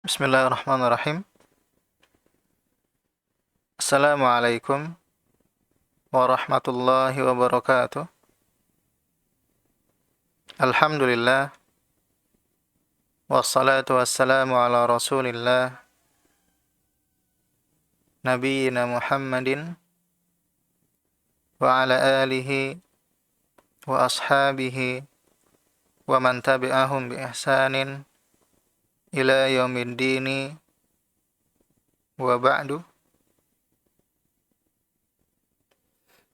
Bismillahirrahmanirrahim. Assalamualaikum warahmatullahi wabarakatuh. Alhamdulillah. Wassalatu wassalamu ala rasulillah. Nabiyyina Muhammadin wa ala alihi wa ashabihi wa man tabi'ahum bi ihsanin ila yaumiddini wa ba'du.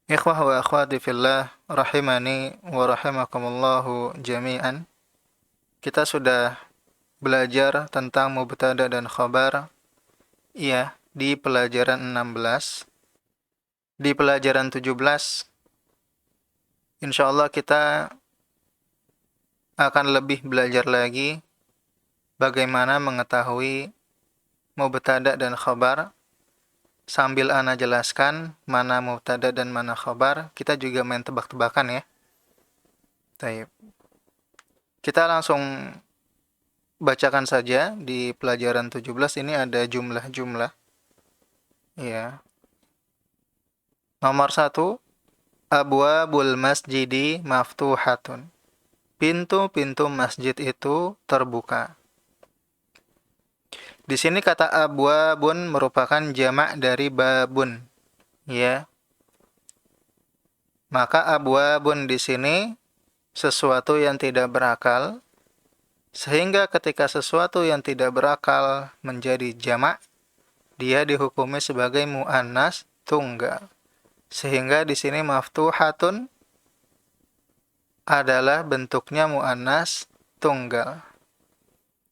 Ikhwah wa akhwati fillah, rahimani wa rahimakumullahu jami'an. Kita sudah belajar tentang mubtada dan khabar, iya, di pelajaran 16. Di pelajaran 17, insyaallah kita akan lebih belajar lagi bagaimana mengetahui mubtada dan khabar. Sambil ana jelaskan mana mubtada dan mana khabar, kita juga main tebak-tebakan ya. Baik. Kita langsung bacakan saja di pelajaran 17 ini ada jumlah-jumlah. Ya. Nomor 1, abwabul masjidi maftuhatun. Pintu-pintu masjid itu terbuka. Di sini kata abwabun merupakan jamak dari babun, ya. Maka abwabun di sini sesuatu yang tidak berakal, sehingga ketika sesuatu yang tidak berakal menjadi jamak, dia dihukumi sebagai muannas tunggal. Sehingga di sini maftuhatun adalah bentuknya muannas tunggal.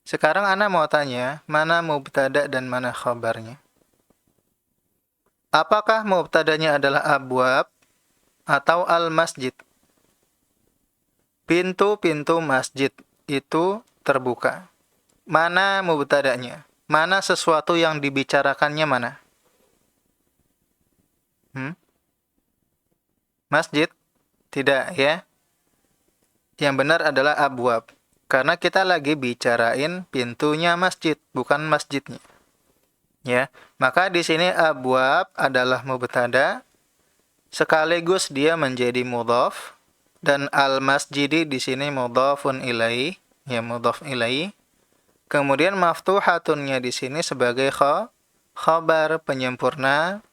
Sekarang ana mau tanya, mana mubtada dan mana khabarnya? Apakah mubtadanya adalah abwab atau al-masjid? Pintu-pintu masjid itu terbuka. Mana mubtadanya? Mana sesuatu yang dibicarakannya mana? Masjid? Tidak ya. Yang benar adalah abwab. Karena kita lagi bicarain pintunya masjid, bukan masjidnya. Ya, maka di sini abwab adalah mubtada, sekaligus dia menjadi mudhaf, dan al-masjidi di sini mudhafun ilaih, ya mudhaf ilaih. Kemudian maftuhatunnya di sini sebagai khabar penyempurna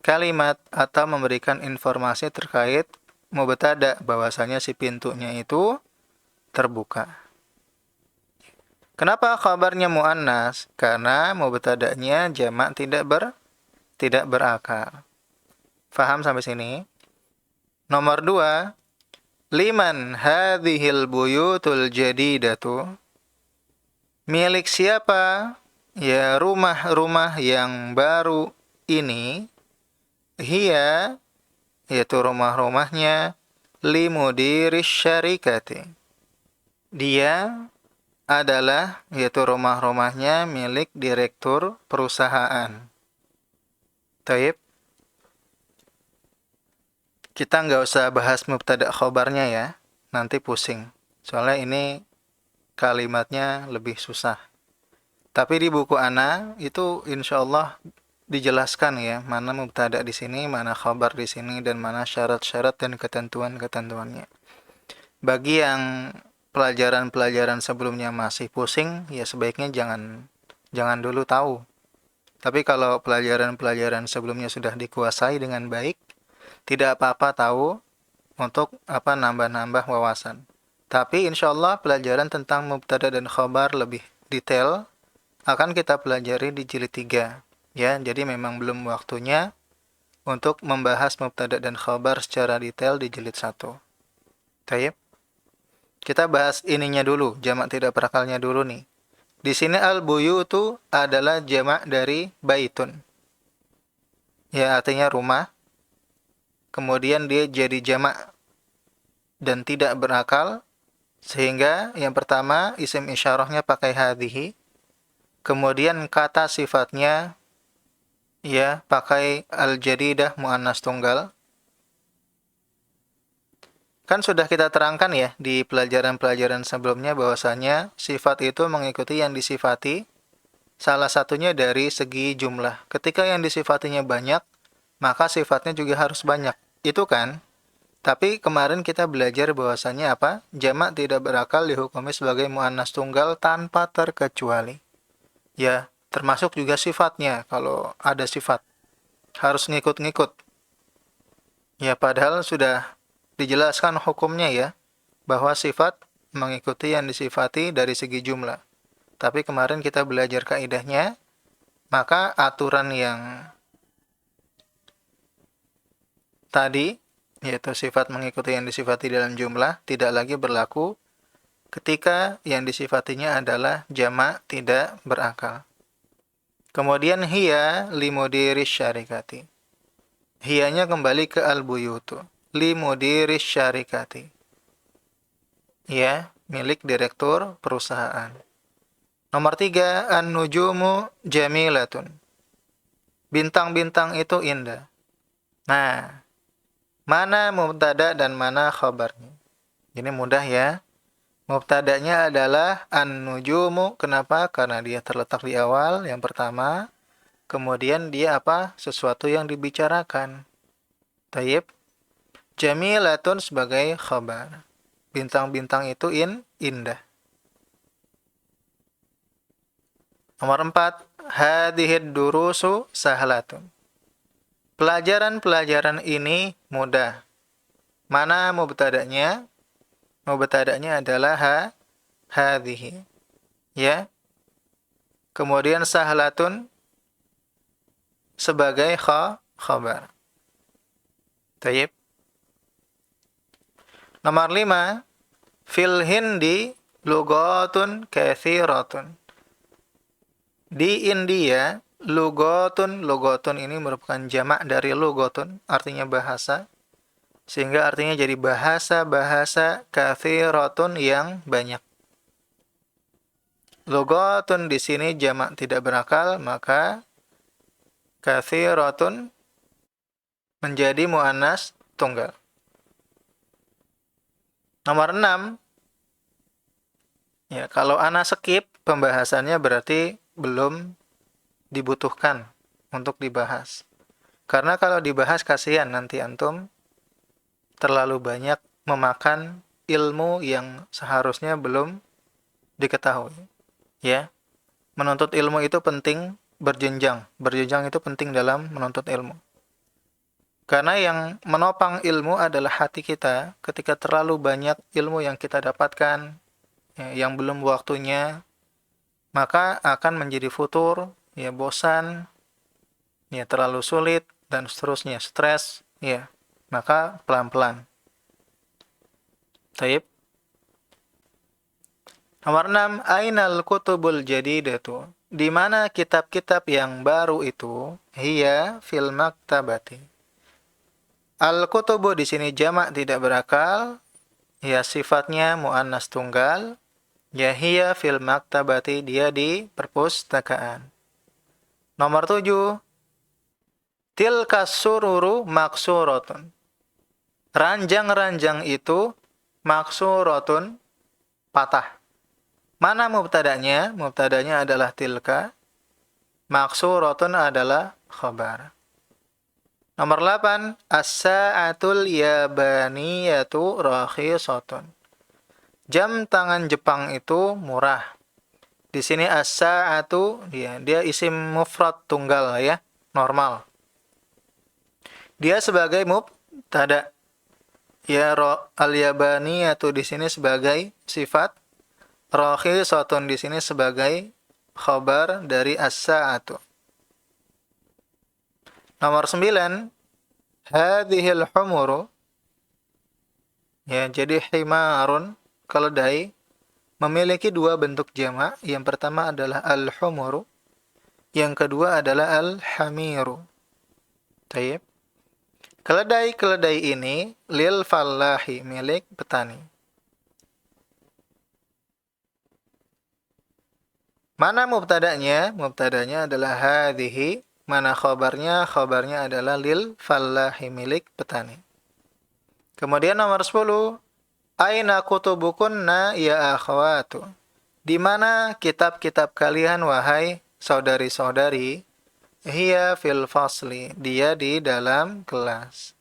kalimat atau memberikan informasi terkait mubtada bahwasanya si pintunya itu terbuka. Kenapa khabarnya muannas? Karena mubtada'nya jamak tidak berakal. Faham sampai sini? Nomor 2, liman hadhil buyutul jadidatu? Milik siapa ya rumah-rumah yang baru ini? Hiya, yaitu rumah-rumahnya, limudiris syarikati. Dia adalah, yaitu rumah-rumahnya milik direktur perusahaan. Taib. Kita nggak usah bahas mubtada khobarnya ya, nanti pusing. Soalnya ini kalimatnya lebih susah. Tapi di buku ana itu insyaallah dijelaskan ya, mana mubtada di sini, mana khobar di sini, dan mana syarat-syarat dan ketentuan-ketentuannya. Bagi yang pelajaran-pelajaran sebelumnya masih pusing, ya sebaiknya jangan dulu tahu. Tapi kalau pelajaran-pelajaran sebelumnya sudah dikuasai dengan baik, tidak apa-apa tahu untuk nambah-nambah wawasan. Tapi insyaallah pelajaran tentang mubtada dan khabar lebih detail akan kita pelajari di jilid 3. Ya, jadi memang belum waktunya untuk membahas mubtada dan khabar secara detail di jilid 1. Baik. Kita bahas ininya dulu, jamak tidak berakalnya dulu nih. Di sini al-buyutu adalah jamak dari baitun. Ya, artinya rumah. Kemudian dia jadi jamak dan tidak berakal, sehingga yang pertama isim isyarahnya pakai hadhihi. Kemudian kata sifatnya ya pakai al-jadidah muannas tunggal. Kan sudah kita terangkan ya di pelajaran-pelajaran sebelumnya bahwasanya sifat itu mengikuti yang disifati, Salah satunya dari segi jumlah. Ketika yang disifatinya banyak, maka sifatnya juga harus banyak. Itu kan? Tapi kemarin kita belajar bahwasannya apa? Jamak tidak berakal dihukumi sebagai muannas tunggal tanpa terkecuali. Ya, termasuk juga sifatnya. Kalau ada sifat, harus ngikut-ngikut. Ya, padahal sudah dijelaskan hukumnya ya, bahwa sifat mengikuti yang disifati dari segi jumlah. Tapi kemarin kita belajar kaidahnya, maka aturan yang tadi, yaitu sifat mengikuti yang disifati dalam jumlah, tidak lagi berlaku ketika yang disifatinya adalah jamak tidak berakal. Kemudian hiya limudiris syarikati. Hiyanya kembali ke al-buyutu. Limudiris syarikati. Ya, milik direktur perusahaan. Nomor 3, an-nujumu jamilatun. Bintang-bintang itu indah. Nah, mana mubtada dan mana khabarnya? Ini mudah ya. Mubtadanya adalah an-nujumu. Kenapa? Karena dia terletak di awal, yang pertama. Kemudian dia apa? Sesuatu yang dibicarakan. Tayyib. Jamilatun sebagai khabar. Bintang-bintang itu indah. Nomor 4, hadhid durusu sahlatun. Pelajaran-pelajaran ini mudah. Mana mubtada'nya? Mubtada'nya adalah hadhihi. Ya. Kemudian sahlatun sebagai khabar. Tayyib. Nomor 5, fil hindi lugatun katsiratun. Di India, lugotun ini merupakan jamak dari lugotun, artinya bahasa. Sehingga artinya jadi bahasa-bahasa katsiratun yang banyak. Lugotun di sini jamak tidak berakal, maka katsiratun menjadi muannas tunggal. Nomor 6, ya, kalau ana skip pembahasannya berarti belum dibutuhkan untuk dibahas. Karena kalau dibahas kasihan nanti antum terlalu banyak memakan ilmu yang seharusnya belum diketahui. Ya. Menuntut ilmu itu penting berjenjang. Berjenjang itu penting dalam menuntut ilmu. Karena yang menopang ilmu adalah hati kita. Ketika terlalu banyak ilmu yang kita dapatkan, ya, yang belum waktunya, maka akan menjadi futur, ya, bosan, ya, terlalu sulit, dan seterusnya, stres, ya, maka pelan-pelan. Taib. Nomor 6, ainal kutubul jadidatu. Di mana kitab-kitab yang baru itu? Hiya fil maktabati. Al-kutubu di sini jamak tidak berakal, ya, sifatnya muannas tunggal. Ya, hiya fil maktabati, dia di perpustakaan. Nomor 7, tilka sururu maksuratun. Ranjang-ranjang itu maksuratun, patah. Mana mubtadanya? Mubtadanya adalah tilka. Maksuratun adalah khabar. Nomor 8, as-sa'atul yabaniyatu rakhisatun. Jam tangan Jepang itu murah. Di sini as-sa'atu, dia isim mufrad tunggal ya, normal. Dia sebagai mubtada. Ya, al-yabaniyatu di sini sebagai sifat, rakhisatun di sini sebagai khabar dari as-sa'atu. Nomor 9, hadhil humuru. Ya, jadi himarun, keledai, memiliki dua bentuk jamak. Yang pertama adalah al-humuru, yang kedua adalah al-hamiru. Tayyib. Keledai-keledai ini lil fallahi, milik petani. Mana mubtadanya? Mubtadanya adalah hadhihi. Mana khabarnya? Khabarnya adalah lil fallahi, milik petani. Kemudian nomor 10, aina kutubukunna ya akhwatu. Di mana kitab-kitab kalian wahai saudari-saudari, hiya fil fasli, dia di dalam kelas.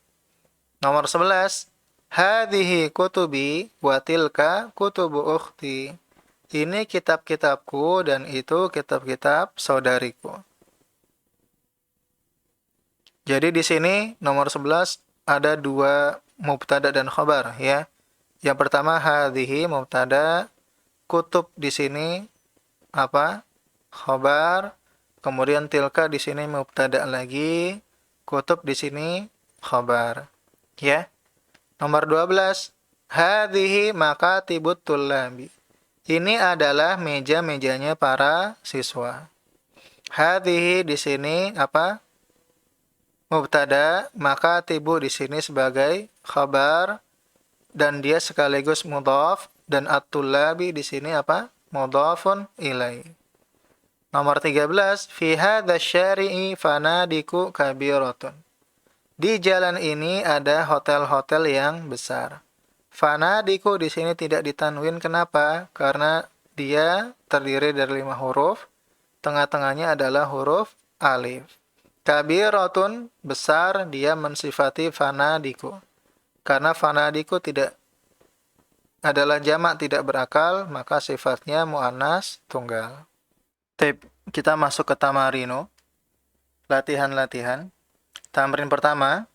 Nomor 11, hadhihi kutubi wa tilka kutubu ukhti. Ini kitab-kitabku dan itu kitab-kitab saudariku. Jadi di sini nomor 11 ada dua mubtada dan khabar ya. Yang pertama hadhihi mubtada, kutub di sini apa? Khabar. Kemudian tilka di sini mubtada lagi, kutub di sini khabar. Ya. Nomor 12, hadhihi makatibut tullabi. Ini adalah meja-mejanya para siswa. Hadhihi di sini apa? Mubtada, maka tibu di sini sebagai khabar dan dia sekaligus mudhaf, dan at-tullabi di sini apa? Mudhafun ilai. Nomor 13, fi hadza syari'i fanadiku kabiratun. Di jalan ini ada hotel-hotel yang besar. Fanadiku di sini tidak ditanwin, kenapa? Karena dia terdiri dari 5 huruf, tengah-tengahnya adalah huruf alif. Kabiratun, besar, dia mensifati fanadiku. Karena fanadiku tidak adalah jamak tidak berakal, maka sifatnya muannas tunggal. Kita masuk ke tamarino. Latihan-latihan. Tamrin pertama,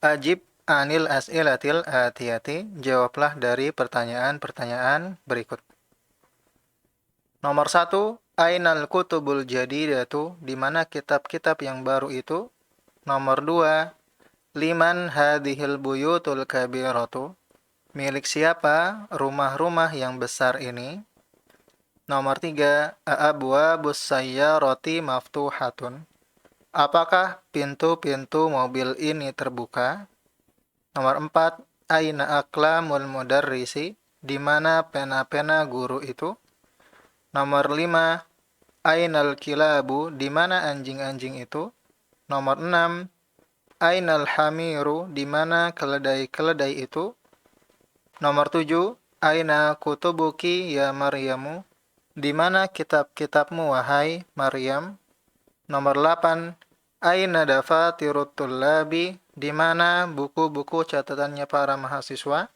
ajib anil as'ilatil atiyati. Jawablah dari pertanyaan-pertanyaan berikut. Nomor 1, ainal kutubul jadidatu, di mana kitab-kitab yang baru itu? Nomor 2, liman hadhil buyutul kabiratu, milik siapa rumah-rumah yang besar ini? Nomor 3, abwabus sayyarati maftuhatun, apakah pintu-pintu mobil ini terbuka? Nomor 4, aina aqlamul mudarrisi, di mana pena-pena guru itu? Nomor 5, ainal kilabu, di mana anjing-anjing itu? Nomor 6, ainal hamiru, di mana keledai-keledai itu? Nomor 7, aina kutubuki ya Maryamu, di mana kitab-kitabmu wahai Maryam? Nomor 8, aina dafatirut tullabi, di mana buku-buku catatannya para mahasiswa?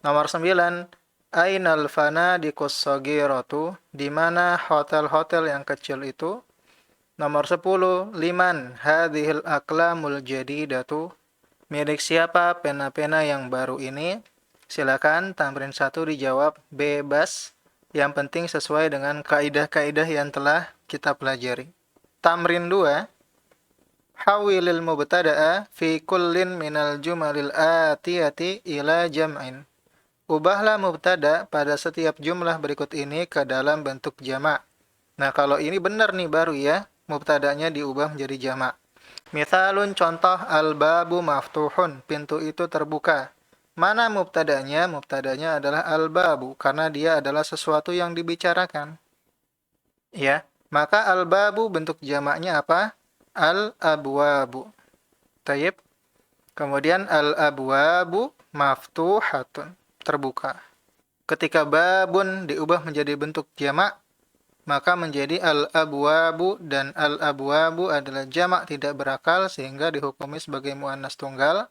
Nomor 9, ainal fanadiqus saghiratu, di mana hotel-hotel yang kecil itu? Nomor 10, liman hadhil aqlamul jadidatu, milik siapa pena-pena yang baru ini? Silakan tamrin 1 dijawab bebas, yang penting sesuai dengan kaidah-kaidah yang telah kita pelajari. Tamrin 2, hawilil mubtada'a fi kullin minal jumalil atiyati ila jam'in. Ubahlah mubtada pada setiap jumlah berikut ini ke dalam bentuk jamak. Nah, kalau ini benar nih baru ya, mubtadanya diubah menjadi jamak. Mithalun, contoh, al-babu maftuhun, pintu itu terbuka. Mana mubtadanya? Mubtadanya adalah al-babu, karena dia adalah sesuatu yang dibicarakan. Ya, maka al-babu bentuk jamaknya apa? Al-abwabu. Tayyib. Kemudian al-abwabu maftuhatun, terbuka. Ketika babun diubah menjadi bentuk jamak, maka menjadi al-abwabu, dan al-abwabu adalah jamak tidak berakal sehingga dihukumi sebagai muannas tunggal,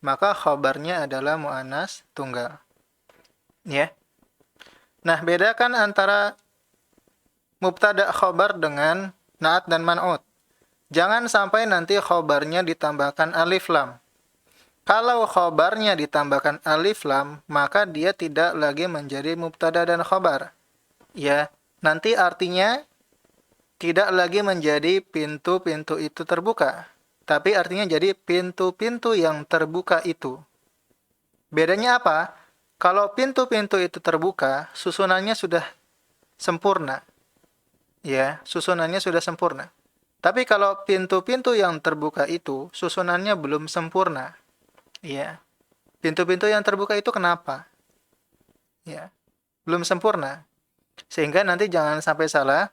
maka khabarnya adalah muannas tunggal. Ya. Nah, bedakan antara mubtada khabar dengan na'at dan man'ut. Jangan sampai nanti khabarnya ditambahkan alif lam. Kalau khabarnya ditambahkan alif lam, maka dia tidak lagi menjadi mubtada dan khabar. Ya, nanti artinya tidak lagi menjadi pintu-pintu itu terbuka, tapi artinya jadi pintu-pintu yang terbuka itu. Bedanya apa? Kalau pintu-pintu itu terbuka, susunannya sudah sempurna. Ya, susunannya sudah sempurna. Tapi kalau pintu-pintu yang terbuka itu, susunannya belum sempurna. Ya. Pintu-pintu yang terbuka itu kenapa? Ya. Belum sempurna. Sehingga nanti jangan sampai salah.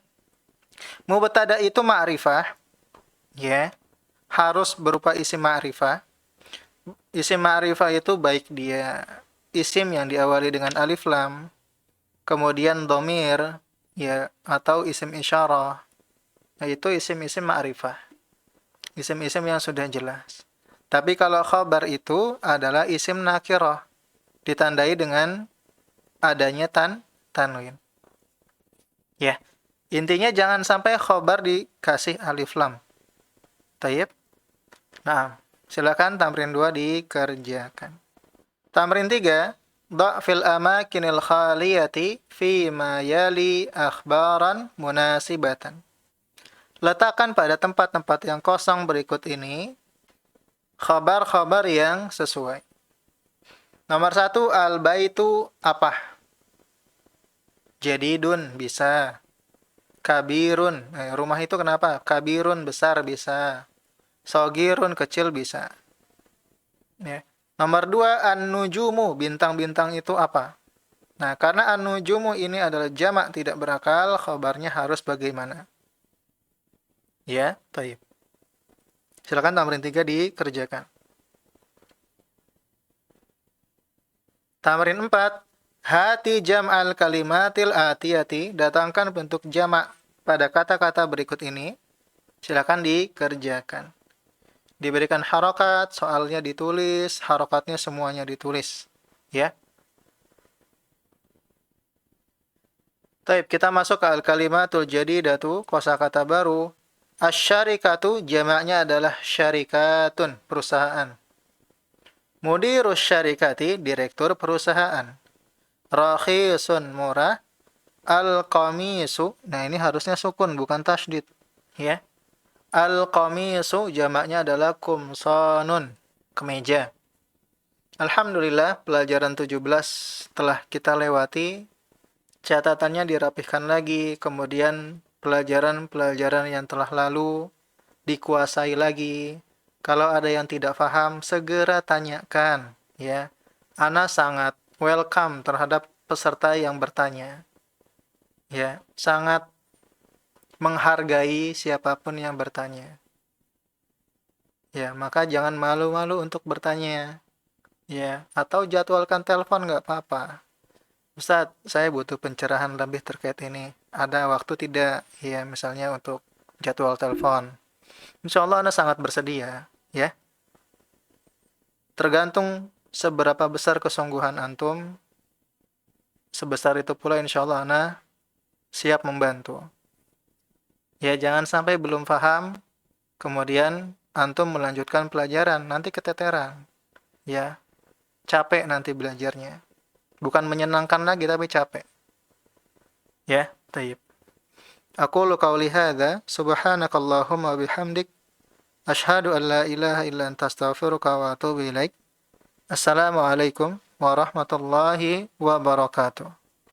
Mubtada itu ma'rifah. Ya. Harus berupa isim ma'rifah. Isim ma'rifah itu baik dia isim yang diawali dengan alif lam, kemudian dhamir, ya, atau isim isyarah. yaitu isim-isim ma'rifah. Isim-isim yang sudah jelas. Tapi kalau khabar itu adalah isim nakirah, ditandai dengan adanya tanwin. Ya, intinya jangan sampai khabar dikasih alif lam. Tayyib. Nah, silakan tamrin 2 dikerjakan. Tamrin 3, dha' fil amakinil khaliyati fi ma yali akhbaran munasibatan. Letakkan pada tempat-tempat yang kosong berikut ini khabar-khabar yang sesuai. Nomor 1, al-baitu apa? Jadidun bisa. Kabirun, rumah itu kenapa? Kabirun besar bisa. Sogirun kecil bisa. Ya. Nomor 2, an-nujumu, bintang-bintang itu apa? Nah, karena an-nujumu ini adalah jamak tidak berakal, khabarnya harus bagaimana? Ya, taib. Silakan tamrin 3 dikerjakan. Tamrin 4, hati jam'al kalimatil atiyati, datangkan bentuk jamak pada kata-kata berikut ini. Silakan dikerjakan. Diberikan harokat, soalnya ditulis, harokatnya semuanya ditulis. Ya. Taib, kita masuk ke al-kalimatul jadidatu, kosakata baru. Asyarikatu, jamaknya adalah syarikatun, perusahaan. Mudirus syarikati, direktur perusahaan. Rakhisun, murah. Al-qamisu, nah ini harusnya sukun, bukan tasydid. Ya. Al-qamisu, jamaknya adalah kumsanun, kemeja. Alhamdulillah, pelajaran 17 telah kita lewati. Catatannya dirapihkan lagi, kemudian pelajaran-pelajaran yang telah lalu dikuasai lagi. Kalau ada yang tidak paham, segera tanyakan, ya. Ana sangat welcome terhadap peserta yang bertanya. Ya, sangat menghargai siapapun yang bertanya. Ya, maka jangan malu-malu untuk bertanya. Ya, atau jadwalkan telepon nggak apa-apa. Ustadz, saya butuh pencerahan lebih terkait ini. Ada waktu tidak? Ya, misalnya untuk jadwal telepon. Insya Allah Anda sangat bersedia. Ya. Tergantung seberapa besar kesungguhan antum, sebesar itu pula insya Allah Anda siap membantu. Ya, jangan sampai belum paham, kemudian antum melanjutkan pelajaran, nanti keteteran. Ya, capek nanti belajarnya. Bukan menyenangkan lagi, tapi capek. Ya, taib. Aqulu qawli hadza, subhanakallahumma bihamdik, asyhadu an la ilaha illa anta astaghfiruka wa atubu ilaik. Assalamualaikum warahmatullahi wabarakatuh.